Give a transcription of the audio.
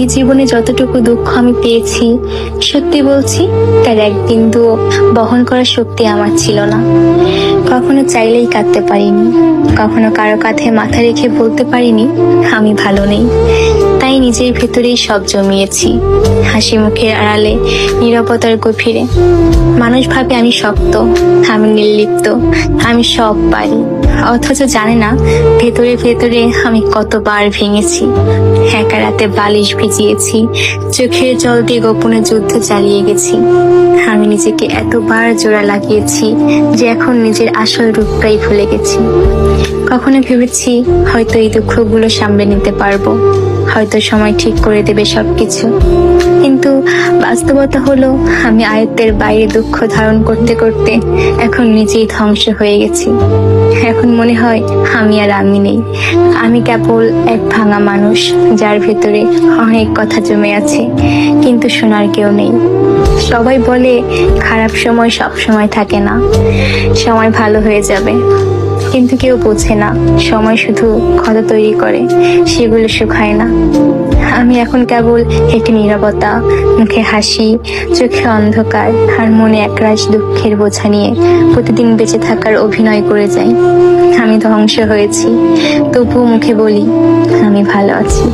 এই জীবনে যতটুকু দুঃখ আমি পেয়েছি, সত্যি বলছি তার এক বিন্দুও বহন করার শক্তি আমার ছিল না। কখনো চাইলেই কাঁদতে পারিনি, কখনো কারো কাঁধে মাথা রেখে বলতে পারিনি আমি ভালো নেই। তাই নিজের ভেতরেই সব জমিয়েছি, হাসি মুখের আড়ালে, নীরবতার গভীরে। মানুষ ভাবে আমি শক্ত, আমি নির্লিপ্ত, আমি সব পারি, অথচ জানে না ভেতরে ভেতরে আমি কতবার ভেঙেছি। একা রাতে বালিশ ভিজিয়েছি, চোখের জল দিয়ে গোপনে যুদ্ধ চালিয়ে গেছি। আমি নিজেকে এতবার জোড়া লাগিয়েছি যে এখন নিজের আসল রূপটাই ভুলে গেছি। কখনো ভেবেছি হয়তো এই দুঃখগুলো সামলে নিতে পারবো, হয়তো সময় ঠিক করে দেবে সবকিছু, কিন্তু বাস্তবতা হলো আমি আয়ত্তের বাইরে দুঃখ ধারণ করতে করতে এখন নিজেই ধ্বংস হয়ে গেছি। এখন মনে হয় আমি আর আমি নেই, আমি কেবল এক ভাঙা মানুষ যার ভেতরে অনেক কথা জমে আছে, কিন্তু শোনার কেউ নেই। সবাই বলে খারাপ সময় সব সময় থাকে না, সময় ভালো হয়ে যাবে, কিন্তু কেউ বোঝে না সময় শুধু ক্ষত তৈরি করে, সেগুলো শুকায় না। আমি এখন কেবল একটি নীরবতা, মুখে হাসি, চোখে অন্ধকার আর মনে একরাশ দুঃখের বোঝা নিয়ে প্রতিদিন বেঁচে থাকার অভিনয় করে যাই। আমি ধ্বংস হয়েছি, তবুও মুখে বলি আমি ভালো আছি।